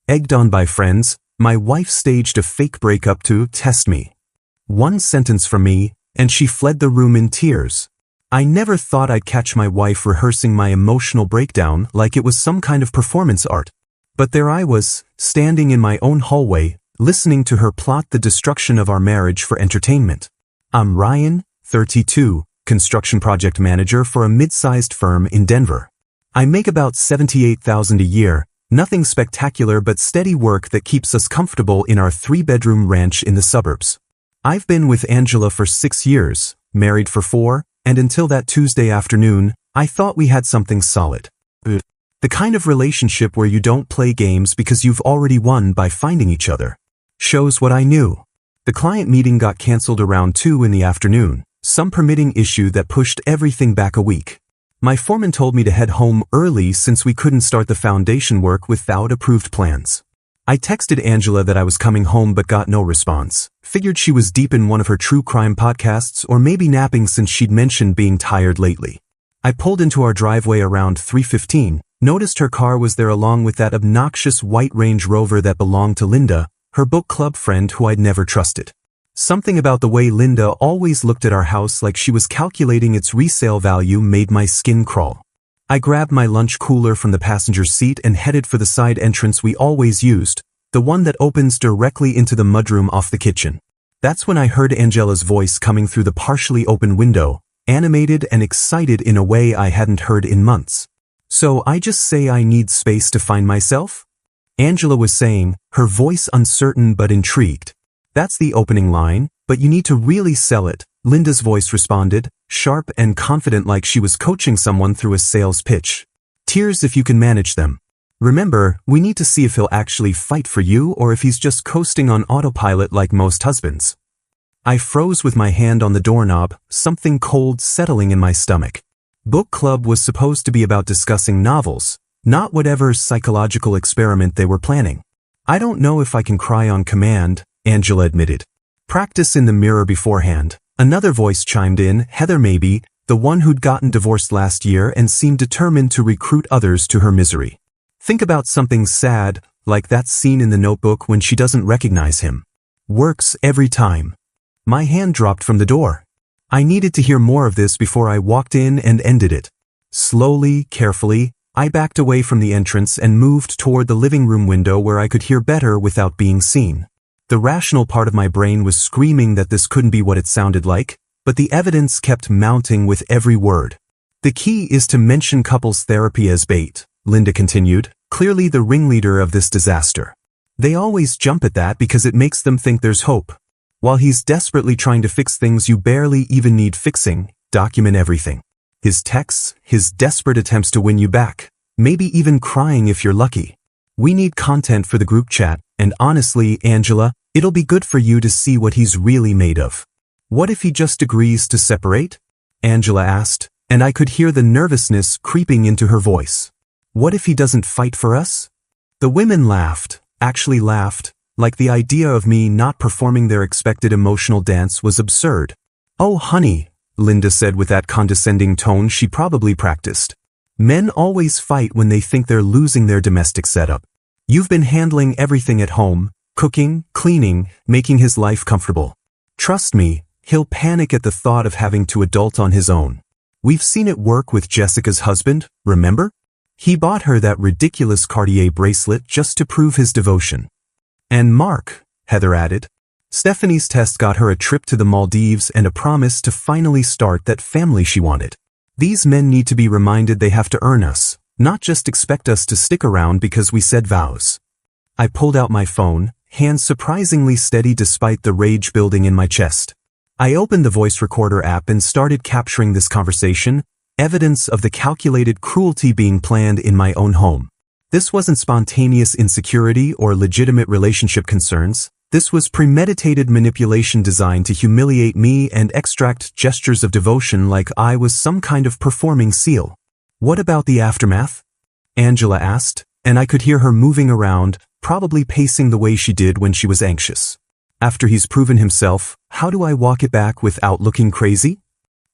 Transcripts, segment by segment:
Egged on by friends, my wife staged a fake breakup to test me. One sentence from me, and she fled the room in tears. I never thought I'd catch my wife rehearsing my emotional breakdown like it was some kind of performance art. But there I was, standing in my own hallway, listening to her plot the destruction of our marriage for entertainment. I'm Ryan, 32, construction project manager for a mid-sized firm in Denver. I make about $78,000 a year, nothing spectacular but steady work that keeps us comfortable in our 3-bedroom ranch in the suburbs. I've been with Angela for 6 years, married for 4, and until that Tuesday afternoon, I thought we had something solid. The kind of relationship where you don't play games because you've already won by finding each other. Shows what I knew. The client meeting got canceled around 2 in the afternoon, some permitting issue that pushed everything back a week. My foreman told me to head home early since we couldn't start the foundation work without approved plans. I texted Angela that I was coming home but got no response. Figured she was deep in one of her true crime podcasts or maybe napping since she'd mentioned being tired lately. I pulled into our driveway around 3:15, noticed her car was there along with that obnoxious white Range Rover that belonged to Linda, her book club friend who I'd never trusted. Something about the way Linda always looked at our house like she was calculating its resale value made my skin crawl. I grabbed my lunch cooler from the passenger seat and headed for the side entrance we always used, the one that opens directly into the mudroom off the kitchen. That's when I heard Angela's voice coming through the partially open window, animated and excited in a way I hadn't heard in months. So I just say I need space to find myself? Angela was saying, her voice uncertain but intrigued. That's the opening line, but you need to really sell it, Linda's voice responded, sharp and confident like she was coaching someone through a sales pitch. Tears if you can manage them. Remember, we need to see if he'll actually fight for you or if he's just coasting on autopilot like most husbands. I froze with my hand on the doorknob, something cold settling in my stomach. Book club was supposed to be about discussing novels, not whatever psychological experiment they were planning. I don't know if I can cry on command, Angela admitted. Practice in the mirror beforehand. Another voice chimed in, Heather maybe, the one who'd gotten divorced last year and seemed determined to recruit others to her misery. Think about something sad, like that scene in The Notebook when she doesn't recognize him. Works every time. My hand dropped from the door. I needed to hear more of this before I walked in and ended it. Slowly, carefully, I backed away from the entrance and moved toward the living room window where I could hear better without being seen. The rational part of my brain was screaming that this couldn't be what it sounded like, but the evidence kept mounting with every word. The key is to mention couples therapy as bait, Linda continued, clearly the ringleader of this disaster. They always jump at that because it makes them think there's hope. While he's desperately trying to fix things you barely even need fixing, document everything. His texts, his desperate attempts to win you back, maybe even crying if you're lucky. We need content for the group chat, and honestly, Angela, it'll be good for you to see what he's really made of. What if he just agrees to separate? Angela asked, and I could hear the nervousness creeping into her voice. What if he doesn't fight for us? The women laughed, actually laughed, like the idea of me not performing their expected emotional dance was absurd. Oh honey, Linda said with that condescending tone she probably practiced. Men always fight when they think they're losing their domestic setup. You've been handling everything at home, cooking, cleaning, making his life comfortable. Trust me, he'll panic at the thought of having to adult on his own. We've seen it work with Jessica's husband, remember? He bought her that ridiculous Cartier bracelet just to prove his devotion. And Mark, Heather added. Stephanie's test got her a trip to the Maldives and a promise to finally start that family she wanted. These men need to be reminded they have to earn us, not just expect us to stick around because we said vows. I pulled out my phone, hands surprisingly steady despite the rage building in my chest. I opened the voice recorder app and started capturing this conversation, evidence of the calculated cruelty being planned in my own home. This wasn't spontaneous insecurity or legitimate relationship concerns. This was premeditated manipulation designed to humiliate me and extract gestures of devotion like I was some kind of performing seal. What about the aftermath? Angela asked, and I could hear her moving around, probably pacing the way she did when she was anxious. After he's proven himself, how do I walk it back without looking crazy?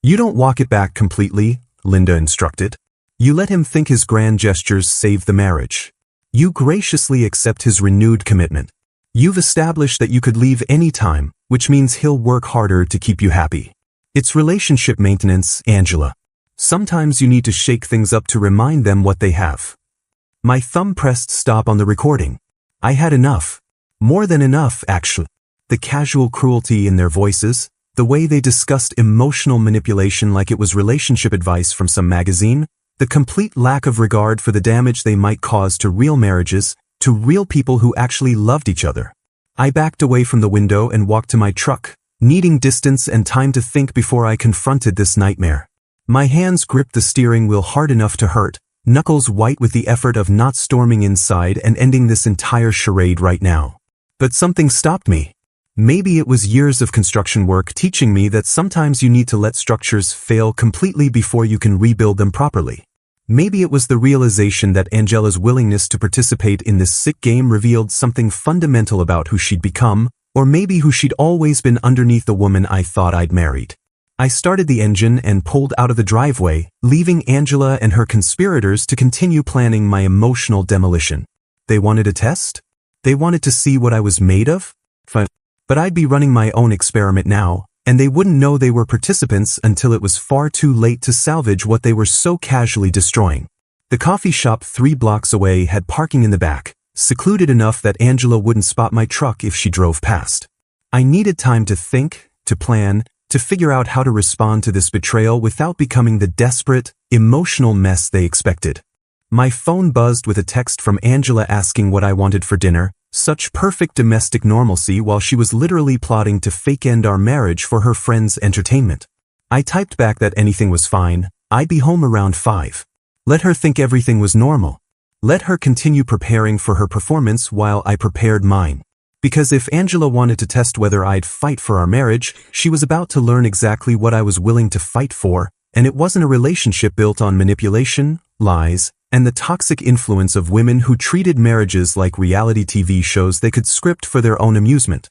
You don't walk it back completely, Linda instructed. You let him think his grand gestures saved the marriage. You graciously accept his renewed commitment. You've established that you could leave any time, which means he'll work harder to keep you happy. It's relationship maintenance, Angela. Sometimes you need to shake things up to remind them what they have. My thumb pressed stop on the recording. I had enough. More than enough, actually. The casual cruelty in their voices, the way they discussed emotional manipulation like it was relationship advice from some magazine, the complete lack of regard for the damage they might cause to real marriages, to real people who actually loved each other. I backed away from the window and walked to my truck, needing distance and time to think before I confronted this nightmare. My hands gripped the steering wheel hard enough to hurt, knuckles white with the effort of not storming inside and ending this entire charade right now. But something stopped me. Maybe it was years of construction work teaching me that sometimes you need to let structures fail completely before you can rebuild them properly. Maybe it was the realization that Angela's willingness to participate in this sick game revealed something fundamental about who she'd become, or maybe who she'd always been underneath the woman I thought I'd married. I started the engine and pulled out of the driveway, leaving Angela and her conspirators to continue planning my emotional demolition. They wanted a test? They wanted to see what I was made of? But I'd be running my own experiment now, and they wouldn't know they were participants until it was far too late to salvage what they were so casually destroying. The coffee shop 3 blocks away had parking in the back, secluded enough that Angela wouldn't spot my truck if she drove past. I needed time to think, to plan, to figure out how to respond to this betrayal without becoming the desperate, emotional mess they expected. My phone buzzed with a text from Angela asking what I wanted for dinner, such perfect domestic normalcy while she was literally plotting to fake end our marriage for her friend's entertainment. I typed back that anything was fine, I'd be home around 5. Let her think everything was normal. Let her continue preparing for her performance while I prepared mine. Because if Angela wanted to test whether I'd fight for our marriage, she was about to learn exactly what I was willing to fight for, and it wasn't a relationship built on manipulation, lies, and the toxic influence of women who treated marriages like reality TV shows they could script for their own amusement.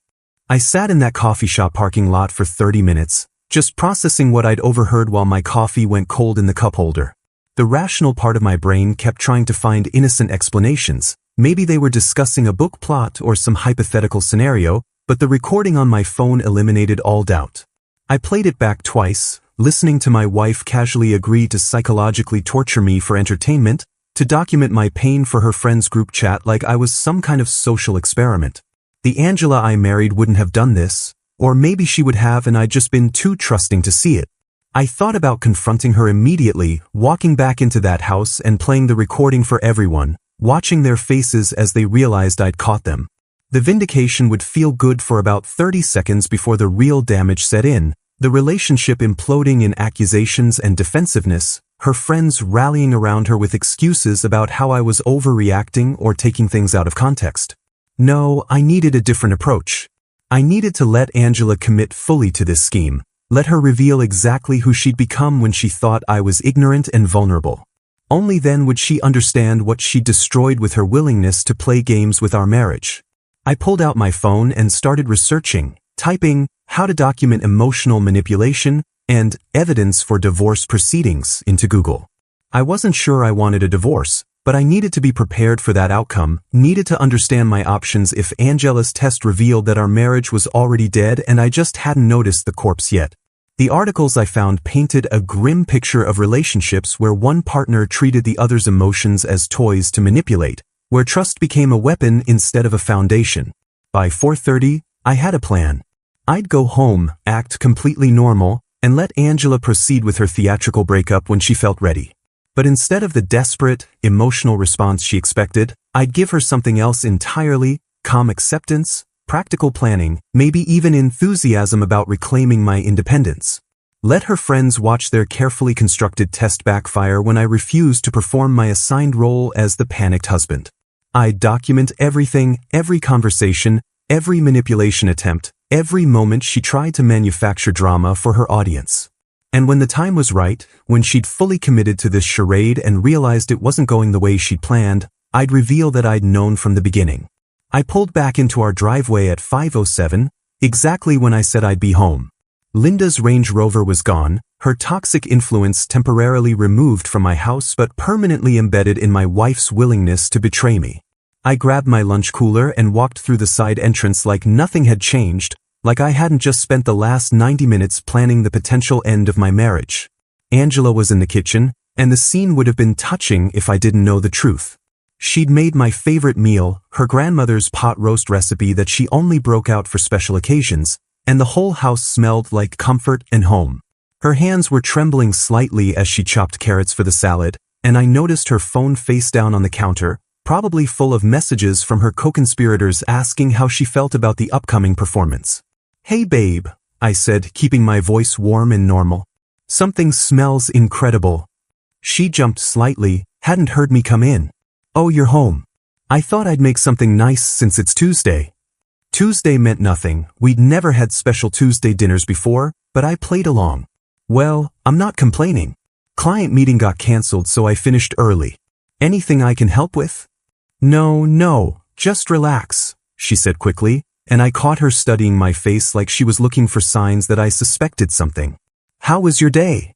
I sat in that coffee shop parking lot for 30 minutes, just processing what I'd overheard while my coffee went cold in the cup holder. The rational part of my brain kept trying to find innocent explanations. Maybe they were discussing a book plot or some hypothetical scenario, but the recording on my phone eliminated all doubt. I played it back twice, listening to my wife casually agree to psychologically torture me for entertainment, to document my pain for her friend's group chat like I was some kind of social experiment. The Angela I married wouldn't have done this, or maybe she would have and I'd just been too trusting to see it. I thought about confronting her immediately, walking back into that house and playing the recording for everyone, watching their faces as they realized I'd caught them. The vindication would feel good for about 30 seconds before the real damage set in, the relationship imploding in accusations and defensiveness, her friends rallying around her with excuses about how I was overreacting or taking things out of context. No, I needed a different approach. I needed to let Angela commit fully to this scheme, let her reveal exactly who she'd become when she thought I was ignorant and vulnerable. Only then would she understand what she destroyed with her willingness to play games with our marriage. I pulled out my phone and started researching, typing, how to document emotional manipulation, and evidence for divorce proceedings into Google. I wasn't sure I wanted a divorce, but I needed to be prepared for that outcome, needed to understand my options if Angela's test revealed that our marriage was already dead and I just hadn't noticed the corpse yet. The articles I found painted a grim picture of relationships where one partner treated the other's emotions as toys to manipulate, where trust became a weapon instead of a foundation. By 4:30, I had a plan. I'd go home, act completely normal, and let Angela proceed with her theatrical breakup when she felt ready. But instead of the desperate, emotional response she expected, I'd give her something else entirely: calm acceptance, practical planning, maybe even enthusiasm about reclaiming my independence. Let her friends watch their carefully constructed test backfire when I refused to perform my assigned role as the panicked husband. I'd document everything, every conversation, every manipulation attempt, every moment she tried to manufacture drama for her audience. And when the time was right, when she'd fully committed to this charade and realized it wasn't going the way she'd planned, I'd reveal that I'd known from the beginning. I pulled back into our driveway at 5:07, exactly when I said I'd be home. Linda's Range Rover was gone, her toxic influence temporarily removed from my house but permanently embedded in my wife's willingness to betray me. I grabbed my lunch cooler and walked through the side entrance like nothing had changed, like I hadn't just spent the last 90 minutes planning the potential end of my marriage. Angela was in the kitchen, and the scene would have been touching if I didn't know the truth. She'd made my favorite meal, her grandmother's pot roast recipe that she only broke out for special occasions, and the whole house smelled like comfort and home. Her hands were trembling slightly as she chopped carrots for the salad, and I noticed her phone face down on the counter, probably full of messages from her co-conspirators asking how she felt about the upcoming performance. "Hey babe," I said, keeping my voice warm and normal. "Something smells incredible." She jumped slightly, hadn't heard me come in. "Oh, you're home. I thought I'd make something nice since it's Tuesday." Tuesday meant nothing. We'd never had special Tuesday dinners before, but I played along. "Well, I'm not complaining. Client meeting got canceled, so I finished early. Anything I can help with?" No, just relax," she said quickly, and I caught her studying my face like she was looking for signs that I suspected something. "How was your day?"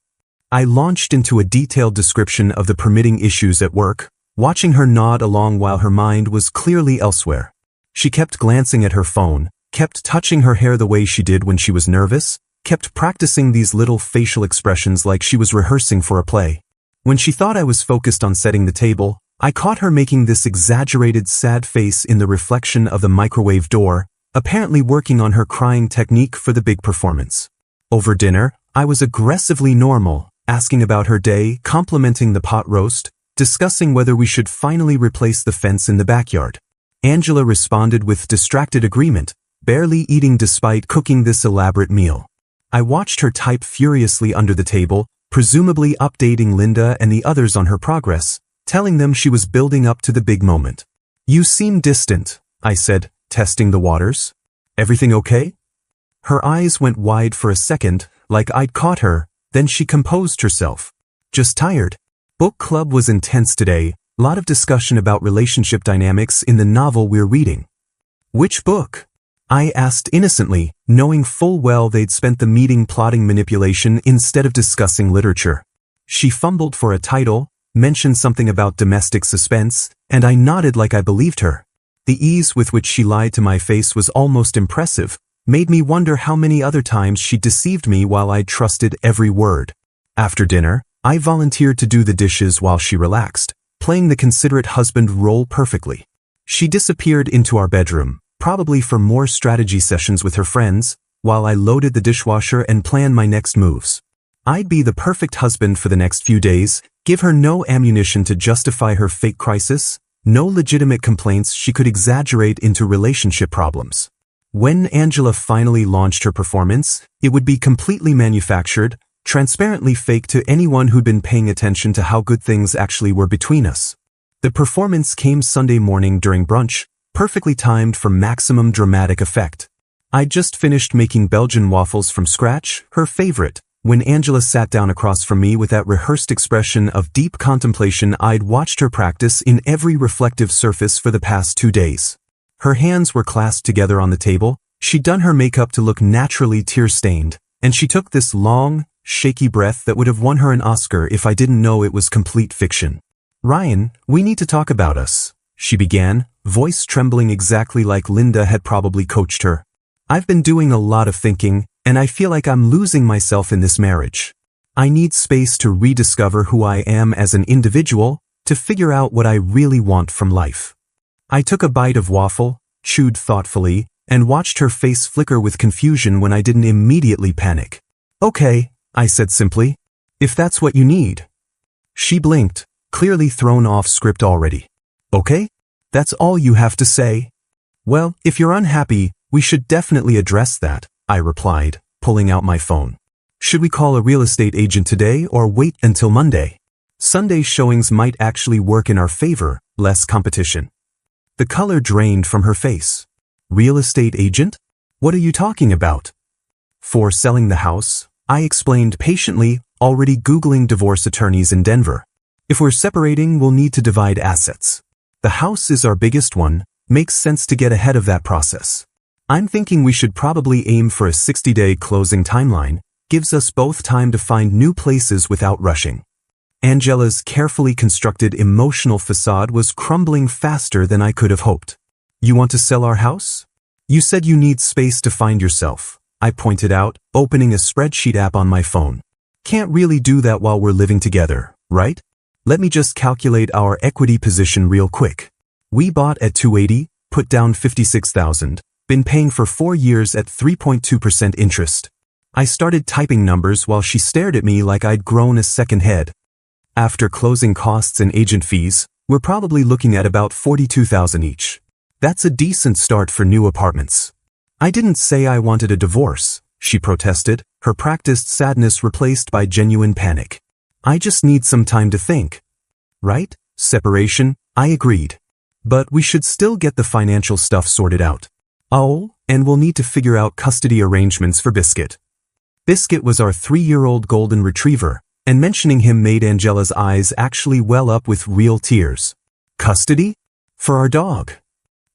I launched into a detailed description of the permitting issues at work, watching her nod along while her mind was clearly elsewhere. She kept glancing at her phone, kept touching her hair the way she did when she was nervous, kept practicing these little facial expressions like she was rehearsing for a play. When she thought I was focused on setting the table, I caught her making this exaggerated sad face in the reflection of the microwave door, apparently working on her crying technique for the big performance. Over dinner, I was aggressively normal, asking about her day, complimenting the pot roast, discussing whether we should finally replace the fence in the backyard. Angela responded with distracted agreement, barely eating despite cooking this elaborate meal. I watched her type furiously under the table, presumably updating Linda and the others on her progress, telling them she was building up to the big moment. "You seem distant," I said, testing the waters. "Everything okay?" Her eyes went wide for a second, like I'd caught her, then she composed herself. "Just tired. Book club was intense today, lot of discussion about relationship dynamics in the novel we're reading." "Which book?" I asked innocently, knowing full well they'd spent the meeting plotting manipulation instead of discussing literature. She fumbled for a title, mentioned something about domestic suspense, and I nodded like I believed her. The ease with which she lied to my face was almost impressive, made me wonder how many other times she deceived me while I trusted every word. After dinner, I volunteered to do the dishes while she relaxed, playing the considerate husband role perfectly. She disappeared into our bedroom, probably for more strategy sessions with her friends, while I loaded the dishwasher and planned my next moves. I'd be the perfect husband for the next few days, give her no ammunition to justify her fake crisis, no legitimate complaints she could exaggerate into relationship problems. When Angela finally launched her performance, it would be completely manufactured, transparently fake to anyone who'd been paying attention to how good things actually were between us. The performance came Sunday morning during brunch, perfectly timed for maximum dramatic effect. I'd just finished making Belgian waffles from scratch, her favorite, when Angela sat down across from me with that rehearsed expression of deep contemplation I'd watched her practice in every reflective surface for the past 2 days. Her hands were clasped together on the table, she'd done her makeup to look naturally tear-stained, and she took this long, shaky breath that would have won her an Oscar if I didn't know it was complete fiction. "Ryan, we need to talk about us," she began, voice trembling exactly like Linda had probably coached her. "I've been doing a lot of thinking, and I feel like I'm losing myself in this marriage. I need space to rediscover who I am as an individual, to figure out what I really want from life." I took a bite of waffle, chewed thoughtfully, and watched her face flicker with confusion when I didn't immediately panic. "Okay," I said simply. "If that's what you need." She blinked, clearly thrown off script already. "Okay? That's all you have to say?" "Well, if you're unhappy, we should definitely address that," I replied, pulling out my phone. "Should we call a real estate agent today or wait until Monday? Sunday showings might actually work in our favor, less competition." The color drained from her face. "Real estate agent? What are you talking about?" "For selling the house," I explained patiently, already Googling divorce attorneys in Denver. "If we're separating, we'll need to divide assets. The house is our biggest one, makes sense to get ahead of that process. I'm thinking we should probably aim for a 60-day closing timeline, gives us both time to find new places without rushing." Angela's carefully constructed emotional facade was crumbling faster than I could have hoped. You want to sell our house? You said you need space to find yourself, I pointed out, opening a spreadsheet app on my phone. Can't really do that while we're living together, right? Let me just calculate our equity position real quick. We bought at 280, put down 56,000, been paying for 4 years at 3.2% interest. I started typing numbers while she stared at me like I'd grown a second head. After closing costs and agent fees, we're probably looking at about 42,000 each. That's a decent start for new apartments. I didn't say I wanted a divorce, she protested, her practiced sadness replaced by genuine panic. I just need some time to think. Right? Separation, I agreed. But we should still get the financial stuff sorted out. Oh, and we'll need to figure out custody arrangements for Biscuit. Biscuit was our 3-year-old golden retriever, and mentioning him made Angela's eyes actually well up with real tears. Custody? For our dog.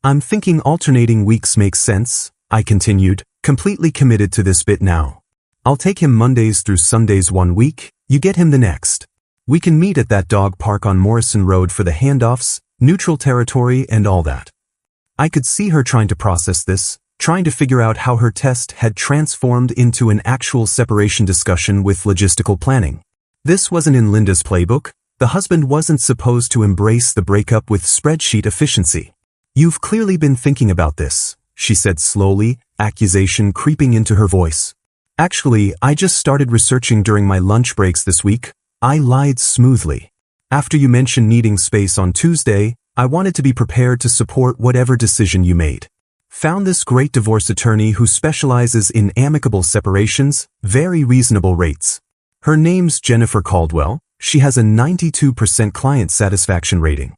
I'm thinking alternating weeks makes sense, I continued, completely committed to this bit now. I'll take him Mondays through Sundays 1 week, you get him the next. We can meet at that dog park on Morrison Road for the handoffs, neutral territory and all that. I could see her trying to process this, trying to figure out how her test had transformed into an actual separation discussion with logistical planning. This wasn't in Linda's playbook. The husband wasn't supposed to embrace the breakup with spreadsheet efficiency. You've clearly been thinking about this, she said slowly, accusation creeping into her voice. Actually, I just started researching during my lunch breaks this week. I lied smoothly. After you mentioned needing space on Tuesday, I wanted to be prepared to support whatever decision you made. Found this great divorce attorney who specializes in amicable separations, very reasonable rates. Her name's Jennifer Caldwell. She has a 92% client satisfaction rating.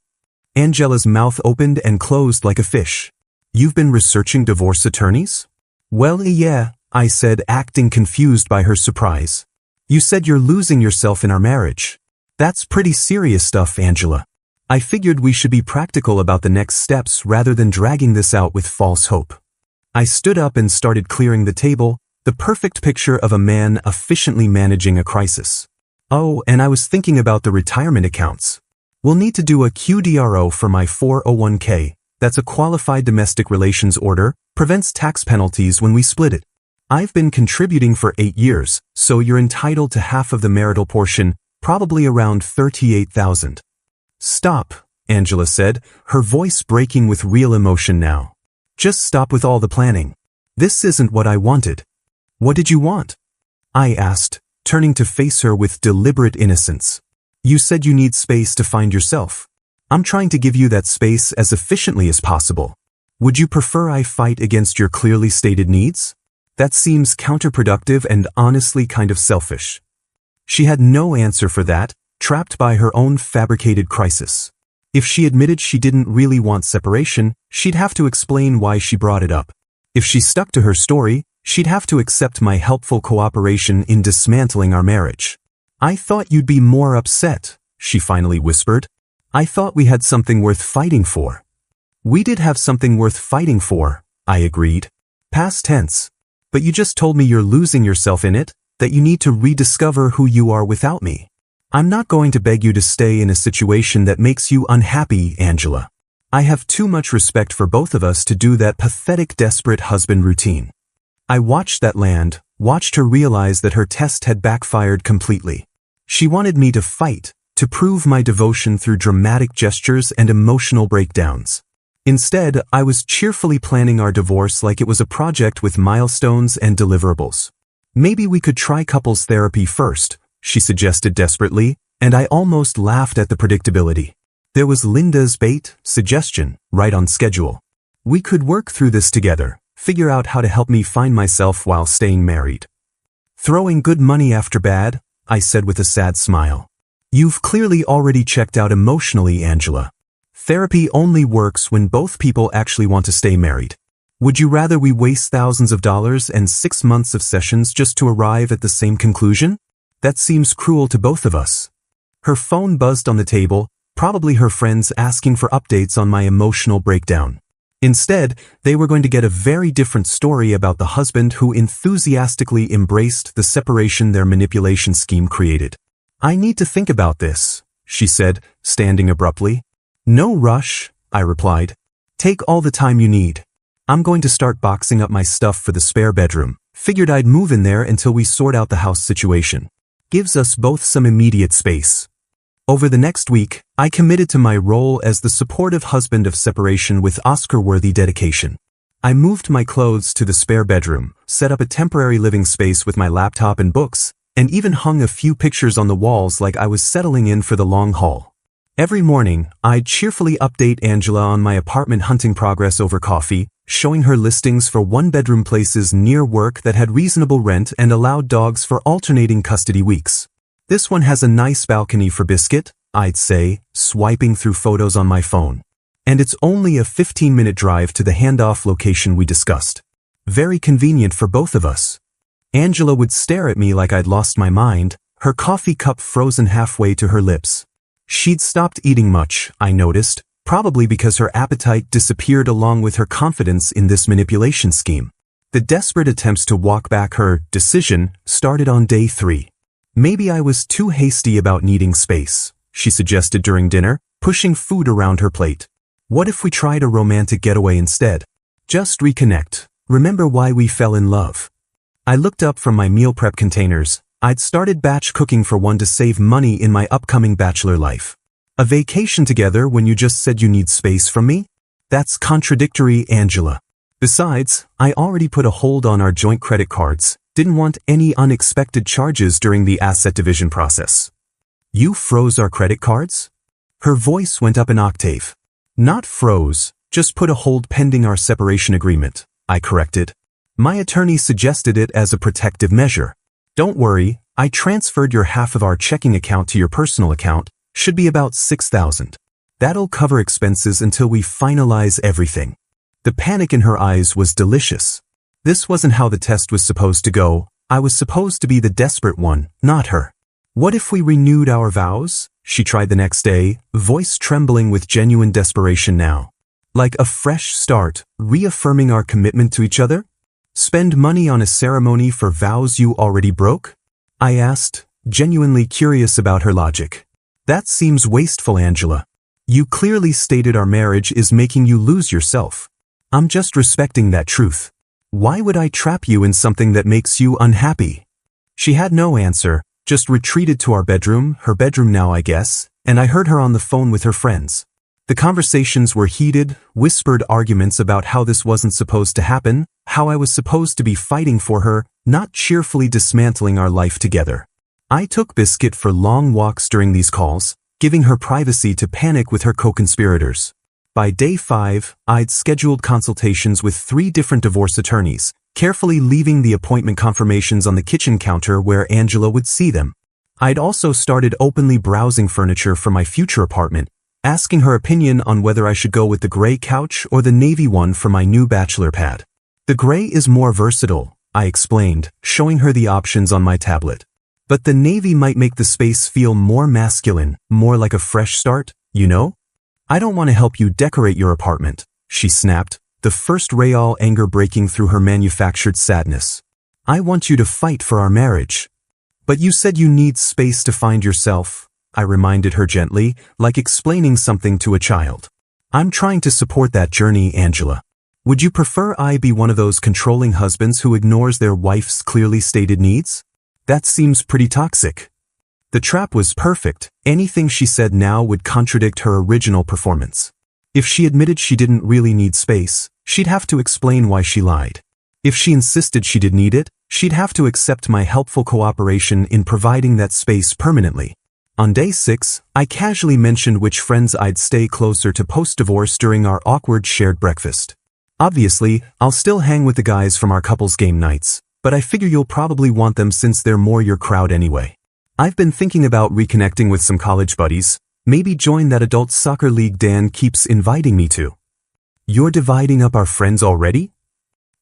Angela's mouth opened and closed like a fish. You've been researching divorce attorneys? Well, yeah, I said, acting confused by her surprise. You said you're losing yourself in our marriage. That's pretty serious stuff, Angela. I figured we should be practical about the next steps rather than dragging this out with false hope. I stood up and started clearing the table, the perfect picture of a man efficiently managing a crisis. Oh, and I was thinking about the retirement accounts. We'll need to do a QDRO for my 401k. That's a qualified domestic relations order, prevents tax penalties when we split it. I've been contributing for 8 years, so you're entitled to half of the marital portion, probably around 38,000. Stop, Angela said, her voice breaking with real emotion now. Just stop with all the planning. This isn't what I wanted. What did you want? I asked, turning to face her with deliberate innocence. You said you need space to find yourself. I'm trying to give you that space as efficiently as possible. Would you prefer I fight against your clearly stated needs? That seems counterproductive and honestly kind of selfish. She had no answer for that, trapped by her own fabricated crisis. If she admitted she didn't really want separation, she'd have to explain why she brought it up. If she stuck to her story, she'd have to accept my helpful cooperation in dismantling our marriage. I thought you'd be more upset, she finally whispered. I thought we had something worth fighting for. We did have something worth fighting for, I agreed. Past tense. But you just told me you're losing yourself in it, that you need to rediscover who you are without me. I'm not going to beg you to stay in a situation that makes you unhappy, Angela. I have too much respect for both of us to do that pathetic, desperate husband routine. I watched that land, watched her realize that her test had backfired completely. She wanted me to fight, to prove my devotion through dramatic gestures and emotional breakdowns. Instead, I was cheerfully planning our divorce like it was a project with milestones and deliverables. Maybe we could try couples therapy first, she suggested desperately, and I almost laughed at the predictability. There was Linda's bait suggestion, right on schedule. We could work through this together, figure out how to help me find myself while staying married. Throwing good money after bad, I said with a sad smile. You've clearly already checked out emotionally, Angela. Therapy only works when both people actually want to stay married. Would you rather we waste thousands of dollars and 6 months of sessions just to arrive at the same conclusion? That seems cruel to both of us. Her phone buzzed on the table, probably her friends asking for updates on my emotional breakdown. Instead, they were going to get a very different story about the husband who enthusiastically embraced the separation their manipulation scheme created. I need to think about this, she said, standing abruptly. No rush, I replied. Take all the time you need. I'm going to start boxing up my stuff for the spare bedroom. Figured I'd move in there until we sort out the house situation. Gives us both some immediate space. Over the next week, I committed to my role as the supportive husband of separation with Oscar-worthy dedication. I moved my clothes to the spare bedroom, set up a temporary living space with my laptop and books, and even hung a few pictures on the walls like I was settling in for the long haul. Every morning, I'd cheerfully update Angela on my apartment hunting progress over coffee, showing her listings for one-bedroom places near work that had reasonable rent and allowed dogs for alternating custody weeks. This one has a nice balcony for Biscuit, I'd say, swiping through photos on my phone. And it's only a 15-minute drive to the handoff location we discussed. Very convenient for both of us. Angela would stare at me like I'd lost my mind, her coffee cup frozen halfway to her lips. She'd stopped eating much, I noticed, probably because her appetite disappeared along with her confidence in this manipulation scheme. The desperate attempts to walk back her decision started on day 3. Maybe I was too hasty about needing space, she suggested during dinner, pushing food around her plate. What if we tried a romantic getaway instead? Just reconnect. Remember why we fell in love. I looked up from my meal prep containers. I'd started batch cooking for one to save money in my upcoming bachelor life. A vacation together when you just said you need space from me? That's contradictory, Angela. Besides, I already put a hold on our joint credit cards, didn't want any unexpected charges during the asset division process. You froze our credit cards? Her voice went up an octave. Not froze, just put a hold pending our separation agreement, I corrected. My attorney suggested it as a protective measure. Don't worry, I transferred your half of our checking account to your personal account, should be about $6,000. That'll cover expenses until we finalize everything. The panic in her eyes was delicious. This wasn't how the test was supposed to go. I was supposed to be the desperate one, not her. What if we renewed our vows? She tried the next day, voice trembling with genuine desperation now. Like a fresh start, reaffirming our commitment to each other? Spend money on a ceremony for vows you already broke? I asked, genuinely curious about her logic. That seems wasteful, Angela. You clearly stated our marriage is making you lose yourself. I'm just respecting that truth. Why would I trap you in something that makes you unhappy? She had no answer, just retreated to our bedroom, her bedroom now I guess, and I heard her on the phone with her friends. The conversations were heated, whispered arguments about how this wasn't supposed to happen, how I was supposed to be fighting for her, not cheerfully dismantling our life together. I took Biscuit for long walks during these calls, giving her privacy to panic with her co-conspirators. By day 5, I'd scheduled consultations with 3 different divorce attorneys, carefully leaving the appointment confirmations on the kitchen counter where Angela would see them. I'd also started openly browsing furniture for my future apartment, asking her opinion on whether I should go with the gray couch or the navy one for my new bachelor pad. The gray is more versatile, I explained, showing her the options on my tablet. But the navy might make the space feel more masculine, more like a fresh start, you know? I don't want to help you decorate your apartment, she snapped, the first real anger breaking through her manufactured sadness. I want you to fight for our marriage. But you said you need space to find yourself, I reminded her gently, like explaining something to a child. I'm trying to support that journey, Angela. Would you prefer I be one of those controlling husbands who ignores their wife's clearly stated needs? That seems pretty toxic. The trap was perfect. Anything she said now would contradict her original performance. If she admitted she didn't really need space, she'd have to explain why she lied. If she insisted she did need it, she'd have to accept my helpful cooperation in providing that space permanently. On day 6, I casually mentioned which friends I'd stay closer to post-divorce during our awkward shared breakfast. Obviously, I'll still hang with the guys from our couples game nights, but I figure you'll probably want them since they're more your crowd anyway. I've been thinking about reconnecting with some college buddies, maybe join that adult soccer league Dan keeps inviting me to. You're dividing up our friends already?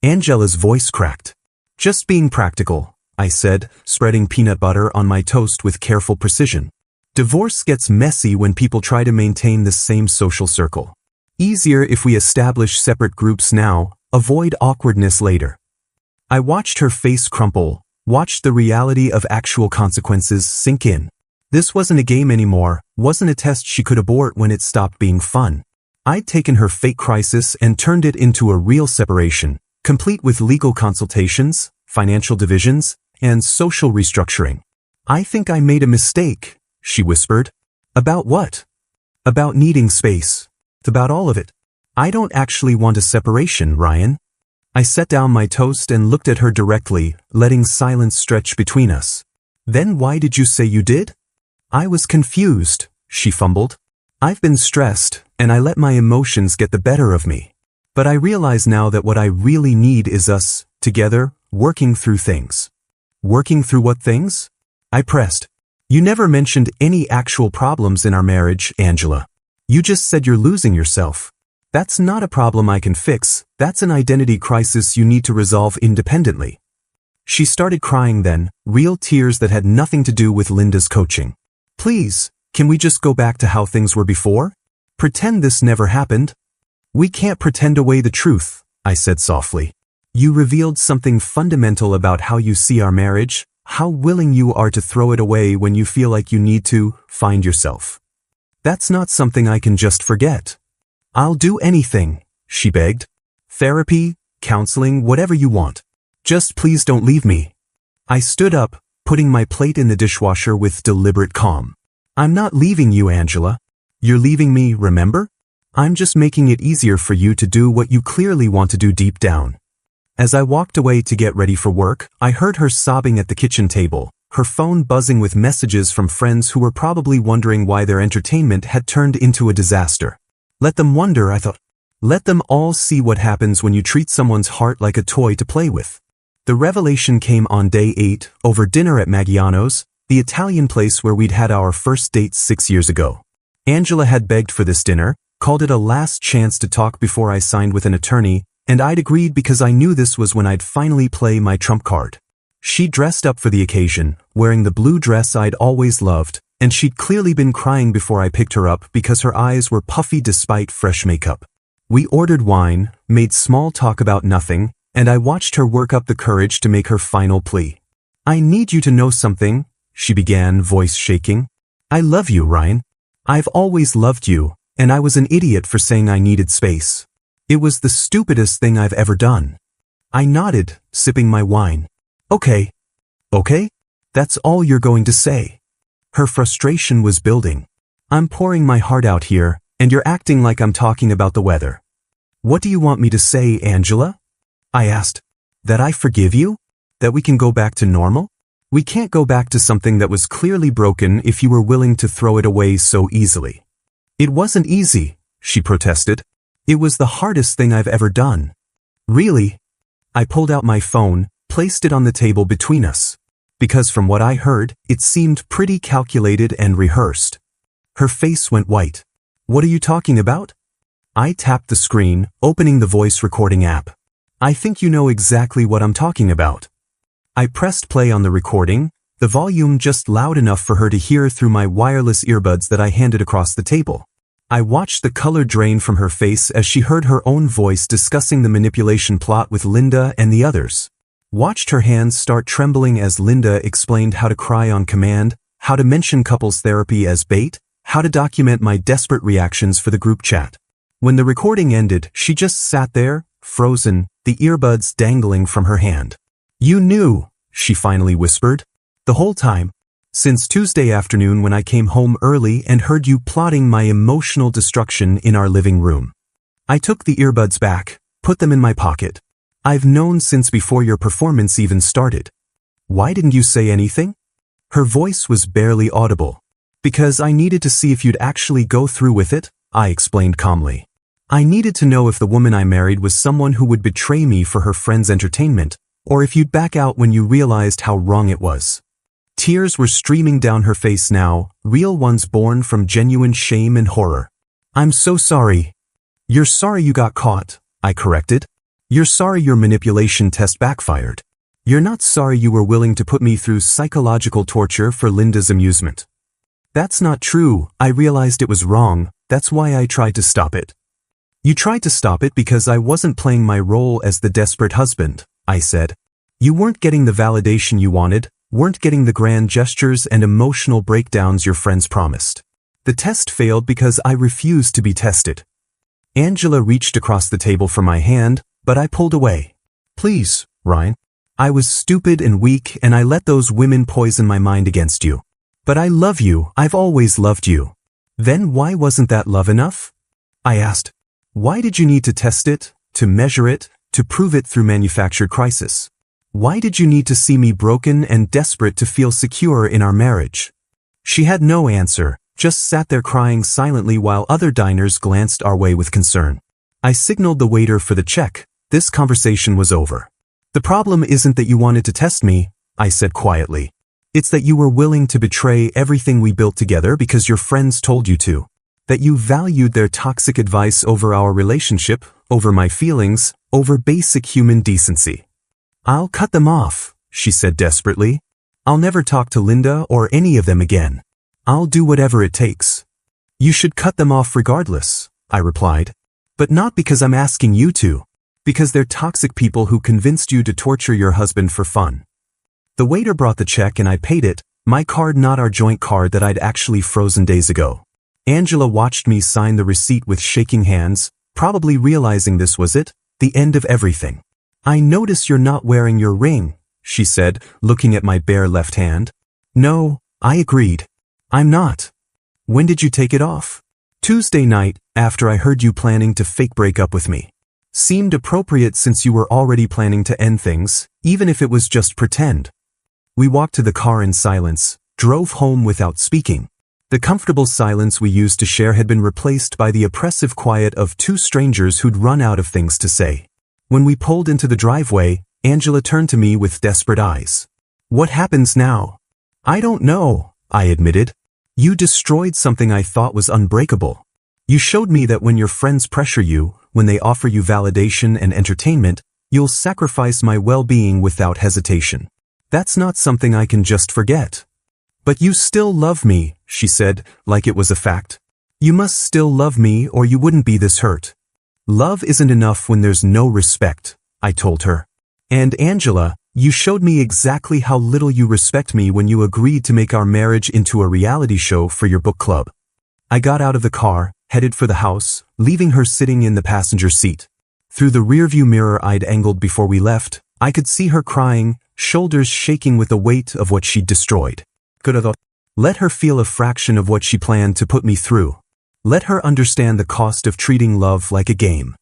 Angela's voice cracked. Just being practical, I said, spreading peanut butter on my toast with careful precision. Divorce gets messy when people try to maintain the same social circle. Easier if we establish separate groups now, avoid awkwardness later. I watched her face crumple, watched the reality of actual consequences sink in. This wasn't a game anymore, wasn't a test she could abort when it stopped being fun. I'd taken her fake crisis and turned it into a real separation, complete with legal consultations, financial divisions, and social restructuring. I think I made a mistake, she whispered. About what? About needing space. About all of it. I don't actually want a separation, Ryan. I set down my toast and looked at her directly, letting silence stretch between us. Then why did you say you did? I was confused, she fumbled. I've been stressed, and I let my emotions get the better of me. But I realize now that what I really need is us, together, working through things. Working through what things? I pressed. You never mentioned any actual problems in our marriage, Angela. You just said you're losing yourself. That's not a problem I can fix, that's an identity crisis you need to resolve independently. She started crying then, real tears that had nothing to do with Linda's coaching. Please, can we just go back to how things were before? Pretend this never happened. We can't pretend away the truth, I said softly. You revealed something fundamental about how you see our marriage, how willing you are to throw it away when you feel like you need to find yourself. That's not something I can just forget. I'll do anything, she begged. Therapy, counseling, whatever you want. Just please don't leave me. I stood up, putting my plate in the dishwasher with deliberate calm. I'm not leaving you, Angela. You're leaving me, remember? I'm just making it easier for you to do what you clearly want to do deep down. As I walked away to get ready for work, I heard her sobbing at the kitchen table, her phone buzzing with messages from friends who were probably wondering why their entertainment had turned into a disaster. Let them wonder, I thought. Let them all see what happens when you treat someone's heart like a toy to play with. The revelation came on day 8, over dinner at Maggiano's, the Italian place where we'd had our first date 6 years ago. Angela had begged for this dinner, called it a last chance to talk before I signed with an attorney, and I'd agreed because I knew this was when I'd finally play my trump card. She dressed up for the occasion, wearing the blue dress I'd always loved, and she'd clearly been crying before I picked her up because her eyes were puffy despite fresh makeup. We ordered wine, made small talk about nothing, and I watched her work up the courage to make her final plea. I need you to know something, she began, voice shaking. I love you, Ryan. I've always loved you, and I was an idiot for saying I needed space. It was the stupidest thing I've ever done. I nodded, sipping my wine. Okay. Okay? That's all you're going to say. Her frustration was building. I'm pouring my heart out here, and you're acting like I'm talking about the weather. What do you want me to say, Angela? I asked. That I forgive you? That we can go back to normal? We can't go back to something that was clearly broken if you were willing to throw it away so easily. It wasn't easy, she protested. It was the hardest thing I've ever done. Really? I pulled out my phone, placed it on the table between us. Because from what I heard, it seemed pretty calculated and rehearsed. Her face went white. What are you talking about? I tapped the screen, opening the voice recording app. I think you know exactly what I'm talking about. I pressed play on the recording, the volume just loud enough for her to hear through my wireless earbuds that I handed across the table. I watched the color drain from her face as she heard her own voice discussing the manipulation plot with Linda and the others. Watched her hands start trembling as Linda explained how to cry on command, how to mention couples therapy as bait, how to document my desperate reactions for the group chat. When the recording ended, she just sat there, frozen, the earbuds dangling from her hand. You knew, she finally whispered. The whole time. Since Tuesday afternoon when I came home early and heard you plotting my emotional destruction in our living room. I took the earbuds back, put them in my pocket. I've known since before your performance even started. Why didn't you say anything? Her voice was barely audible. Because I needed to see if you'd actually go through with it, I explained calmly. I needed to know if the woman I married was someone who would betray me for her friend's entertainment, or if you'd back out when you realized how wrong it was. Tears were streaming down her face now, real ones born from genuine shame and horror. I'm so sorry. You're sorry you got caught, I corrected. You're sorry your manipulation test backfired. You're not sorry you were willing to put me through psychological torture for Linda's amusement. That's not true. I realized it was wrong. That's why I tried to stop it. You tried to stop it because I wasn't playing my role as the desperate husband, I said. You weren't getting the validation you wanted, weren't getting the grand gestures and emotional breakdowns your friends promised. The test failed because I refused to be tested. Angela reached across the table for my hand, but I pulled away. Please, Ryan. I was stupid and weak and I let those women poison my mind against you. But I love you, I've always loved you. Then why wasn't that love enough? I asked. Why did you need to test it, to measure it, to prove it through manufactured crisis? Why did you need to see me broken and desperate to feel secure in our marriage? She had no answer, just sat there crying silently while other diners glanced our way with concern. I signaled the waiter for the check. This conversation was over. The problem isn't that you wanted to test me, I said quietly. It's that you were willing to betray everything we built together because your friends told you to. That you valued their toxic advice over our relationship, over my feelings, over basic human decency. I'll cut them off, she said desperately. I'll never talk to Linda or any of them again. I'll do whatever it takes. You should cut them off regardless, I replied. But not because I'm asking you to. Because they're toxic people who convinced you to torture your husband for fun. The waiter brought the check and I paid it, my card, not our joint card that I'd actually frozen days ago. Angela watched me sign the receipt with shaking hands, probably realizing this was it, the end of everything. I notice you're not wearing your ring, she said, looking at my bare left hand. No, I agreed. I'm not. When did you take it off? Tuesday night, after I heard you planning to fake break up with me. Seemed appropriate since you were already planning to end things, even if it was just pretend. We walked to the car in silence, drove home without speaking. The comfortable silence we used to share had been replaced by the oppressive quiet of two strangers who'd run out of things to say. When we pulled into the driveway, Angela turned to me with desperate eyes. What happens now? I don't know, I admitted. You destroyed something I thought was unbreakable. You showed me that when your friends pressure you, when they offer you validation and entertainment, you'll sacrifice my well-being without hesitation. That's not something I can just forget. But you still love me, she said, like it was a fact. You must still love me or you wouldn't be this hurt. Love isn't enough when there's no respect, I told her. And Angela, you showed me exactly how little you respect me when you agreed to make our marriage into a reality show for your book club. I got out of the car, headed for the house, leaving her sitting in the passenger seat. Through the rearview mirror I'd angled before we left, I could see her crying, shoulders shaking with the weight of what she'd destroyed. Let her feel a fraction of what she planned to put me through. Let her understand the cost of treating love like a game.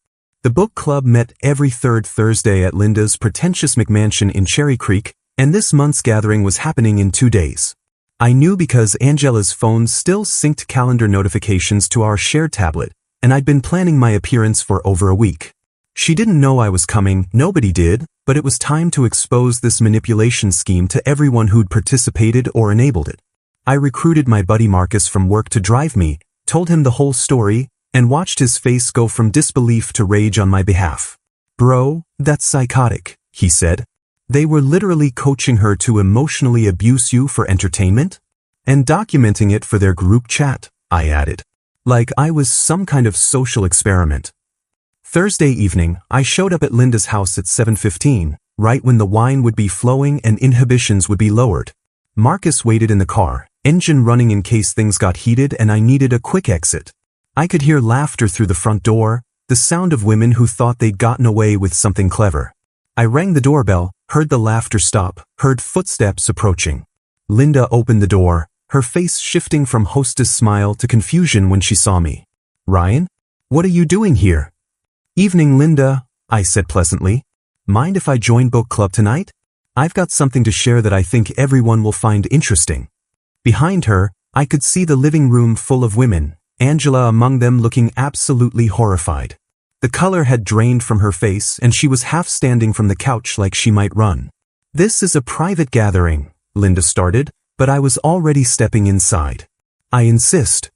The book club met every third Thursday at Linda's pretentious McMansion in Cherry Creek, and this month's gathering was happening in 2 days. I knew because Angela's phone still synced calendar notifications to our shared tablet, and I'd been planning my appearance for over a week. She didn't know I was coming, nobody did, but it was time to expose this manipulation scheme to everyone who'd participated or enabled it. I recruited my buddy Marcus from work to drive me, told him the whole story, and watched his face go from disbelief to rage on my behalf. Bro, that's psychotic, he said. They were literally coaching her to emotionally abuse you for entertainment? And documenting it for their group chat, I added. Like I was some kind of social experiment. Thursday evening, I showed up at Linda's house at 7:15, right when the wine would be flowing and inhibitions would be lowered. Marcus waited in the car, engine running in case things got heated and I needed a quick exit. I could hear laughter through the front door, the sound of women who thought they'd gotten away with something clever. I rang the doorbell, heard the laughter stop, heard footsteps approaching. Linda opened the door, her face shifting from hostess smile to confusion when she saw me. Ryan? What are you doing here? Evening, Linda, I said pleasantly. Mind if I join book club tonight? I've got something to share that I think everyone will find interesting. Behind her, I could see the living room full of women, Angela among them looking absolutely horrified. The color had drained from her face and she was half standing from the couch like she might run. This is a private gathering, Linda started, but I was already stepping inside. I insist.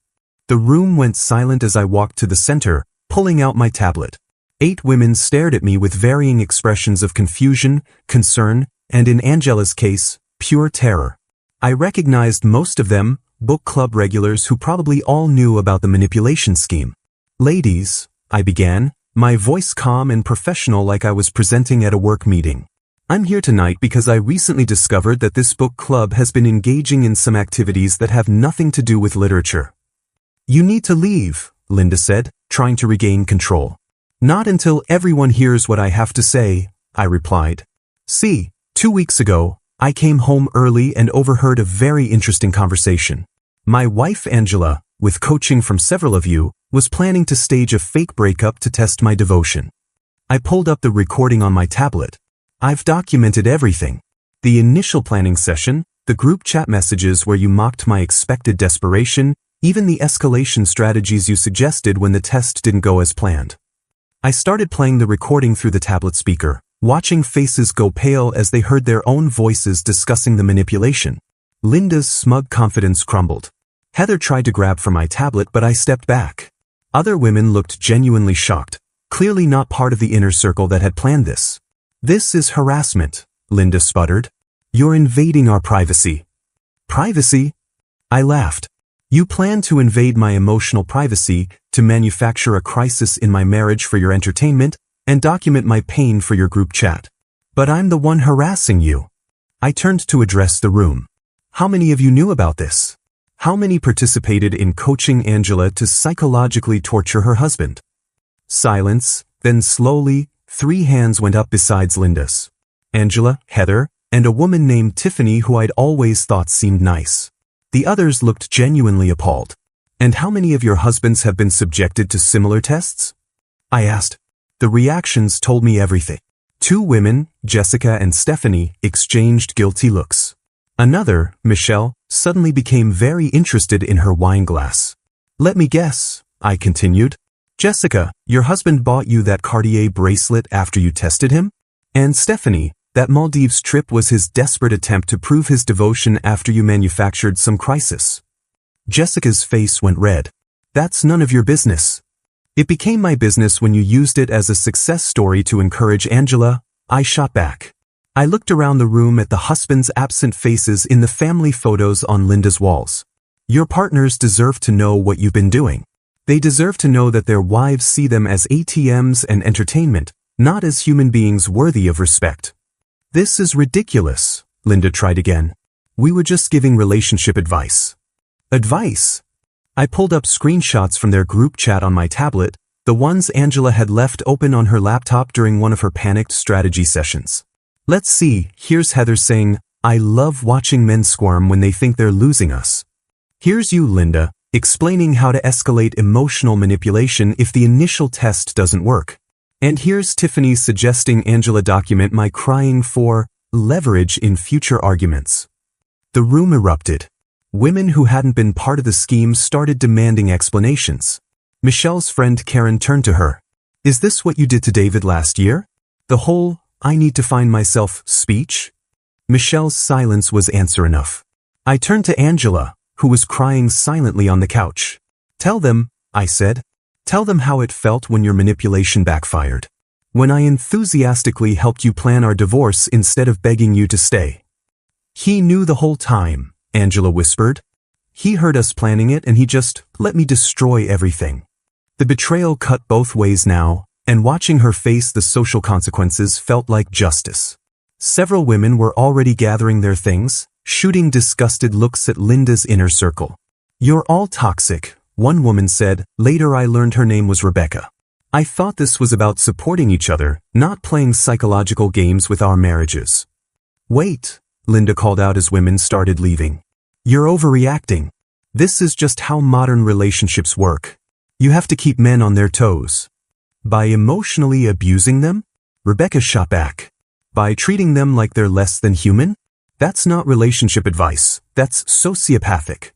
The room went silent as I walked to the center, pulling out my tablet. 8 women stared at me with varying expressions of confusion, concern, and in Angela's case, pure terror. I recognized most of them, book club regulars who probably all knew about the manipulation scheme. Ladies, I began, my voice calm and professional like I was presenting at a work meeting. I'm here tonight because I recently discovered that this book club has been engaging in some activities that have nothing to do with literature. You need to leave, Linda said, trying to regain control. Not until everyone hears what I have to say, I replied. See, 2 weeks ago, I came home early and overheard a very interesting conversation. My wife Angela, with coaching from several of you, was planning to stage a fake breakup to test my devotion. I pulled up the recording on my tablet. I've documented everything. The initial planning session, the group chat messages where you mocked my expected desperation, even the escalation strategies you suggested when the test didn't go as planned. I started playing the recording through the tablet speaker, watching faces go pale as they heard their own voices discussing the manipulation. Linda's smug confidence crumbled. Heather tried to grab for my tablet, but I stepped back. Other women looked genuinely shocked, clearly not part of the inner circle that had planned this. This is harassment, Linda sputtered. You're invading our privacy. Privacy? I laughed. You plan to invade my emotional privacy, to manufacture a crisis in my marriage for your entertainment, and document my pain for your group chat. But I'm the one harassing you. I turned to address the room. How many of you knew about this? How many participated in coaching Angela to psychologically torture her husband? Silence, then slowly, 3 hands went up besides Linda's. Angela, Heather, and a woman named Tiffany who I'd always thought seemed nice. The others looked genuinely appalled. And how many of your husbands have been subjected to similar tests? I asked. The reactions told me everything. 2 women, Jessica and Stephanie, exchanged guilty looks. Another, Michelle, suddenly became very interested in her wine glass. Let me guess, I continued. Jessica, your husband bought you that Cartier bracelet after you tested him? And Stephanie, that Maldives trip was his desperate attempt to prove his devotion after you manufactured some crisis. Jessica's face went red. That's none of your business. It became my business when you used it as a success story to encourage Angela, I shot back. I looked around the room at the husband's absent faces in the family photos on Linda's walls. Your partners deserve to know what you've been doing. They deserve to know that their wives see them as ATMs and entertainment, not as human beings worthy of respect. This is ridiculous, Linda tried again. We were just giving relationship advice. Advice? I pulled up screenshots from their group chat on my tablet, the ones Angela had left open on her laptop during one of her panicked strategy sessions. Let's see, here's Heather saying, I love watching men squirm when they think they're losing us. Here's you, Linda, explaining how to escalate emotional manipulation if the initial test doesn't work. And here's Tiffany suggesting Angela document my crying for leverage in future arguments. The room erupted. Women who hadn't been part of the scheme started demanding explanations. Michelle's friend Karen turned to her. Is this what you did to David last year? The whole, I need to find myself speech? Michelle's silence was answer enough. I turned to Angela, who was crying silently on the couch. Tell them, I said. Tell them how it felt when your manipulation backfired. When I enthusiastically helped you plan our divorce instead of begging you to stay. He knew the whole time, Angela whispered. He heard us planning it and he just let me destroy everything. The betrayal cut both ways now, and watching her face the social consequences felt like justice. Several women were already gathering their things, shooting disgusted looks at Linda's inner circle. You're all toxic, one woman said. Later I learned her name was Rebecca. I thought this was about supporting each other, not playing psychological games with our marriages. Wait, Linda called out as women started leaving. You're overreacting. This is just how modern relationships work. You have to keep men on their toes. By emotionally abusing them? Rebecca shot back. By treating them like they're less than human? That's not relationship advice, that's sociopathic.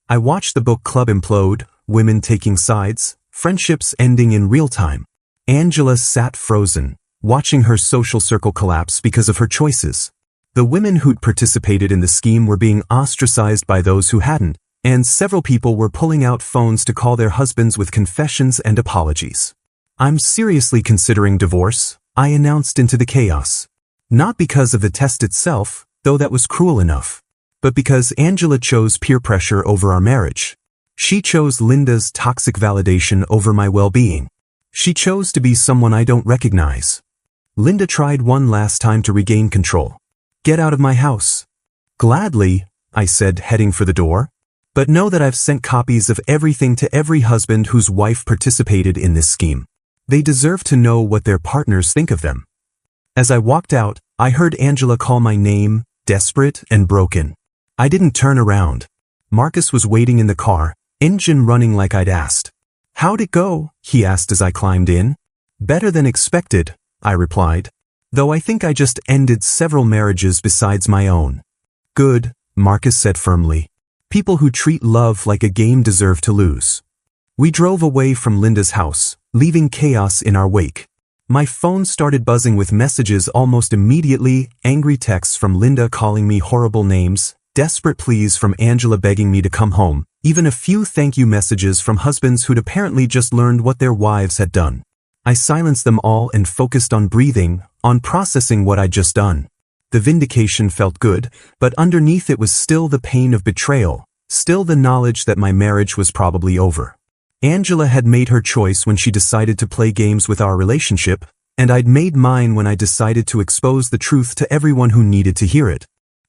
I watched the book club implode, women taking sides, friendships ending in real time. Angela sat frozen, watching her social circle collapse because of her choices. The women who'd participated in the scheme were being ostracized by those who hadn't, and several people were pulling out phones to call their husbands with confessions and apologies. I'm seriously considering divorce, I announced into the chaos. Not because of the test itself, though that was cruel enough, but because Angela chose peer pressure over our marriage. She chose Linda's toxic validation over my well-being. She chose to be someone I don't recognize. Linda tried one last time to regain control. Get out of my house. Gladly, I said, heading for the door. But know that I've sent copies of everything to every husband whose wife participated in this scheme. They deserve to know what their partners think of them. As I walked out, I heard Angela call my name, desperate and broken. I didn't turn around. Marcus was waiting in the car, engine running like I'd asked. How'd it go? He asked as I climbed in. Better than expected, I replied. Though I think I just ended several marriages besides my own. Good, Marcus said firmly. People who treat love like a game deserve to lose. We drove away from Linda's house, leaving chaos in our wake. My phone started buzzing with messages almost immediately, angry texts from Linda calling me horrible names, desperate pleas from Angela begging me to come home, even a few thank you messages from husbands who'd apparently just learned what their wives had done. I silenced them all and focused on breathing, on processing what I'd just done. The vindication felt good, but underneath it was still the pain of betrayal, still the knowledge that my marriage was probably over. Angela had made her choice when she decided to play games with our relationship, and I'd made mine when I decided to expose the truth to everyone who needed to hear it.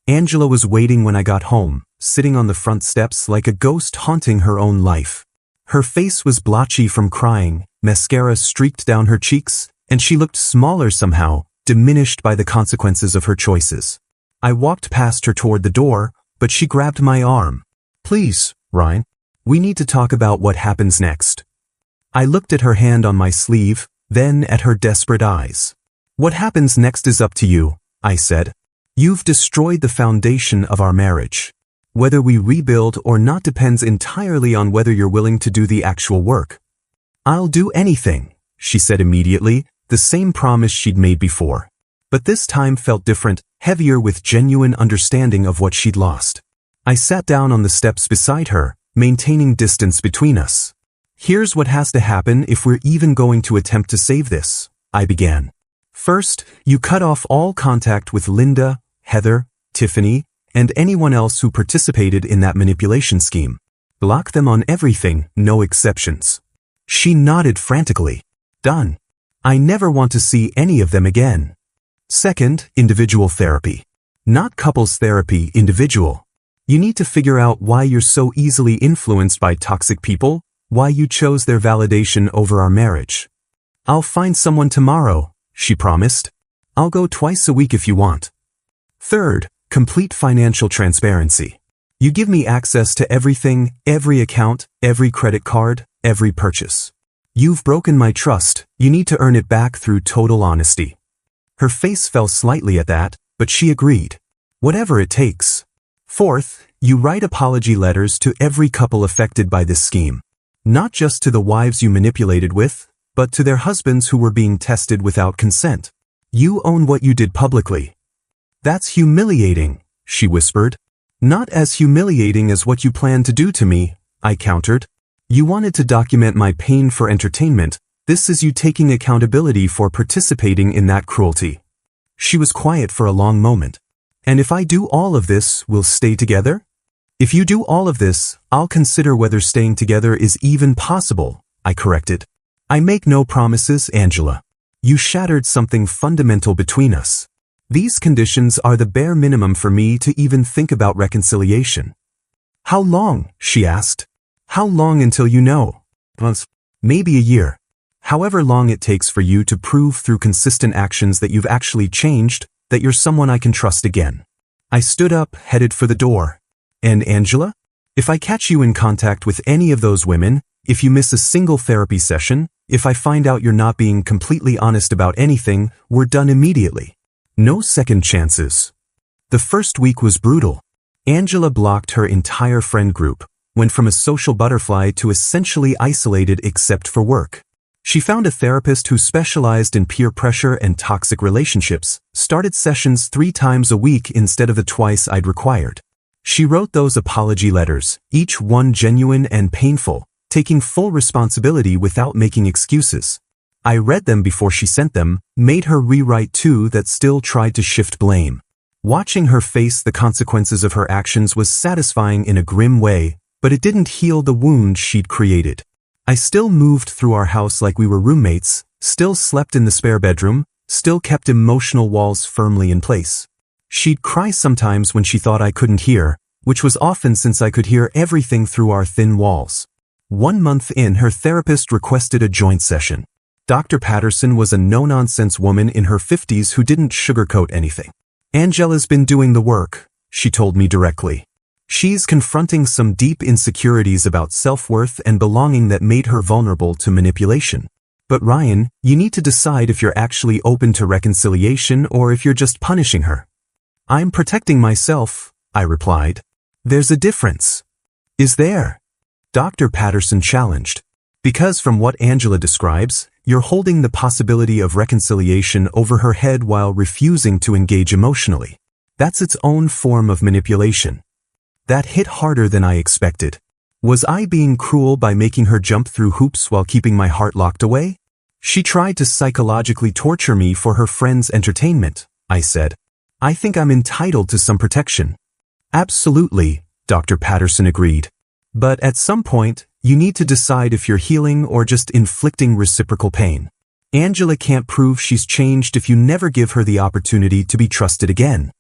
Angela was waiting when I got home, sitting on the front steps like a ghost haunting her own life. Her face was blotchy from crying, mascara streaked down her cheeks, and she looked smaller somehow, diminished by the consequences of her choices. I walked past her toward the door, but she grabbed my arm. Please, Ryan. We need to talk about what happens next. I looked at her hand on my sleeve, then at her desperate eyes. What happens next is up to you, I said. You've destroyed the foundation of our marriage. Whether we rebuild or not depends entirely on whether you're willing to do the actual work. I'll do anything, she said immediately, the same promise she'd made before. But this time felt different, heavier with genuine understanding of what she'd lost. I sat down on the steps beside her, maintaining distance between us. Here's what has to happen if we're even going to attempt to save this, I began. First, you cut off all contact with Linda, Heather, Tiffany, and anyone else who participated in that manipulation scheme. Block them on everything, no exceptions. She nodded frantically. Done. I never want to see any of them again. Second, individual therapy. Not couples therapy, individual. You need to figure out why you're so easily influenced by toxic people, why you chose their validation over our marriage. I'll find someone tomorrow, she promised. I'll go twice a week if you want. Third, complete financial transparency. You give me access to everything, every account, every credit card, every purchase. You've broken my trust, you need to earn it back through total honesty. Her face fell slightly at that, but she agreed. Whatever it takes. Fourth, you write apology letters to every couple affected by this scheme. Not just to the wives you manipulated with, but to their husbands who were being tested without consent. You own what you did publicly. That's humiliating, she whispered. Not as humiliating as what you planned to do to me, I countered. You wanted to document my pain for entertainment. This is you taking accountability for participating in that cruelty. She was quiet for a long moment. And if I do all of this, we'll stay together? If you do all of this, I'll consider whether staying together is even possible, I corrected. I make no promises, Angela. You shattered something fundamental between us. These conditions are the bare minimum for me to even think about reconciliation. How long? She asked. How long until you know? Months. Maybe a year. However long it takes for you to prove through consistent actions that you've actually changed, that you're someone I can trust again. I stood up, headed for the door. And Angela? If I catch you in contact with any of those women, if you miss a single therapy session, if I find out you're not being completely honest about anything, we're done immediately. No second chances. The first week was brutal. Angela blocked her entire friend group, went from a social butterfly to essentially isolated except for work. She found a therapist who specialized in peer pressure and toxic relationships, started sessions 3 times a week instead of the twice I'd required. She wrote those apology letters, each one genuine and painful, taking full responsibility without making excuses. I read them before she sent them, made her rewrite 2 that still tried to shift blame. Watching her face the consequences of her actions was satisfying in a grim way, but it didn't heal the wound she'd created. I still moved through our house like we were roommates, still slept in the spare bedroom, still kept emotional walls firmly in place. She'd cry sometimes when she thought I couldn't hear, which was often since I could hear everything through our thin walls. 1 month in, her therapist requested a joint session. Dr. Patterson was a no-nonsense woman in her 50s who didn't sugarcoat anything. Angela's been doing the work, she told me directly. She's confronting some deep insecurities about self-worth and belonging that made her vulnerable to manipulation. But Ryan, you need to decide if you're actually open to reconciliation or if you're just punishing her. I'm protecting myself, I replied. There's a difference. Is there? Dr. Patterson challenged. Because from what Angela describes, you're holding the possibility of reconciliation over her head while refusing to engage emotionally. That's its own form of manipulation. That hit harder than I expected. Was I being cruel by making her jump through hoops while keeping my heart locked away? She tried to psychologically torture me for her friend's entertainment, I said. I think I'm entitled to some protection. Absolutely, Dr. Patterson agreed. But at some point, you need to decide if you're healing or just inflicting reciprocal pain. Angela can't prove she's changed if you never give her the opportunity to be trusted again.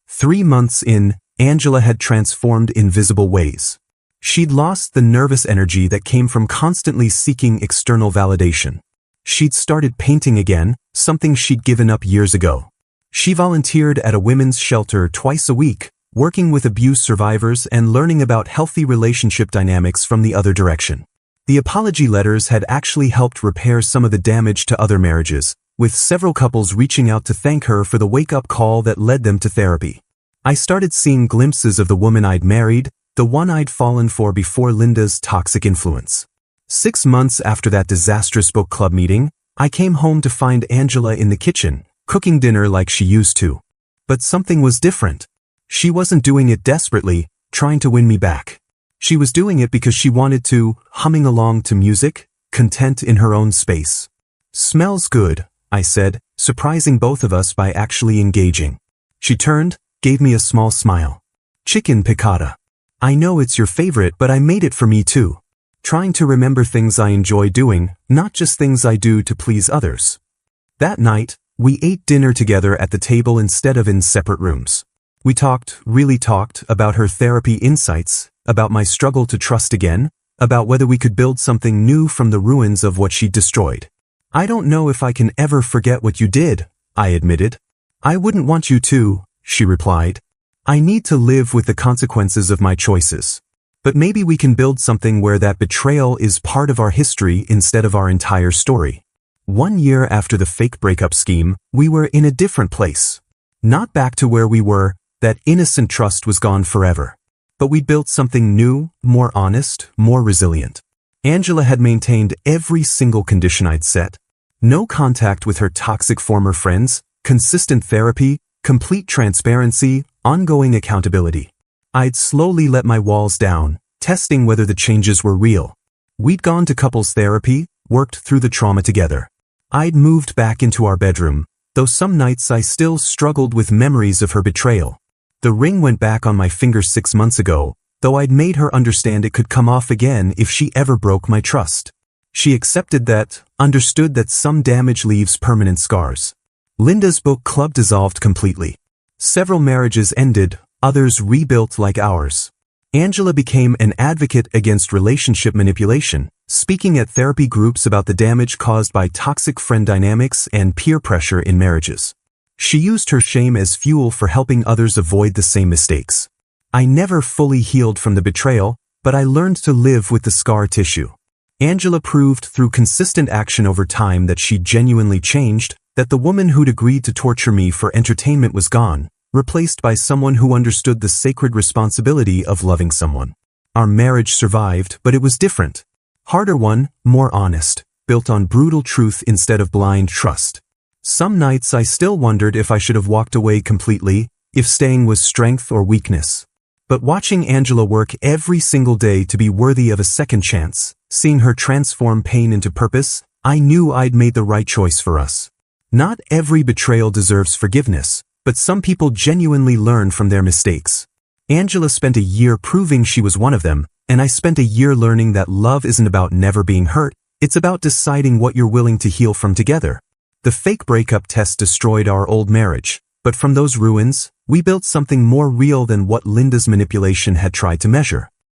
3 months in, Angela had transformed in visible ways. She'd lost the nervous energy that came from constantly seeking external validation. She'd started painting again, something she'd given up years ago. She volunteered at a women's shelter twice a week, working with abuse survivors and learning about healthy relationship dynamics from the other direction. The apology letters had actually helped repair some of the damage to other marriages, with several couples reaching out to thank her for the wake-up call that led them to therapy. I started seeing glimpses of the woman I'd married, the one I'd fallen for before Linda's toxic influence. 6 months after that disastrous book club meeting, I came home to find Angela in the kitchen, cooking dinner like she used to. But something was different. She wasn't doing it desperately, trying to win me back. She was doing it because she wanted to, humming along to music, content in her own space. Smells good, I said, surprising both of us by actually engaging. She turned, gave me a small smile. Chicken piccata. I know it's your favorite, but I made it for me too. Trying to remember things I enjoy doing, not just things I do to please others. That night, we ate dinner together at the table instead of in separate rooms. We really talked about her therapy insights, about my struggle to trust again, about whether we could build something new from the ruins of what she'd destroyed. I don't know if I can ever forget what you did, I admitted. I wouldn't want you to, she replied. I need to live with the consequences of my choices. But maybe we can build something where that betrayal is part of our history instead of our entire story. 1 year after the fake breakup scheme, we were in a different place. Not back to where we were. That innocent trust was gone forever. But we built something new, more honest, more resilient. Angela had maintained every single condition I'd set. No contact with her toxic former friends, consistent therapy, complete transparency, ongoing accountability. I'd slowly let my walls down, testing whether the changes were real. We'd gone to couples therapy, worked through the trauma together. I'd moved back into our bedroom, though some nights I still struggled with memories of her betrayal. The ring went back on my finger 6 months ago, though I'd made her understand it could come off again if she ever broke my trust. She accepted that, understood that some damage leaves permanent scars. Linda's book club dissolved completely. Several marriages ended, others rebuilt like ours. Angela became an advocate against relationship manipulation, speaking at therapy groups about the damage caused by toxic friend dynamics and peer pressure in marriages. She used her shame as fuel for helping others avoid the same mistakes. I never fully healed from the betrayal, but I learned to live with the scar tissue. Angela proved through consistent action over time that she'd genuinely changed, that the woman who'd agreed to torture me for entertainment was gone, replaced by someone who understood the sacred responsibility of loving someone. Our marriage survived, but it was different. Harder one, more honest, built on brutal truth instead of blind trust. Some nights I still wondered if I should have walked away completely, if staying was strength or weakness. But watching Angela work every single day to be worthy of a second chance, seeing her transform pain into purpose, I knew I'd made the right choice for us. Not every betrayal deserves forgiveness, but some people genuinely learn from their mistakes. Angela spent a year proving she was one of them, and I spent a year learning that love isn't about never being hurt, it's about deciding what you're willing to heal from together. The fake breakup test destroyed our old marriage, but from those ruins, we built something more real than what Linda's manipulation had tried to measure.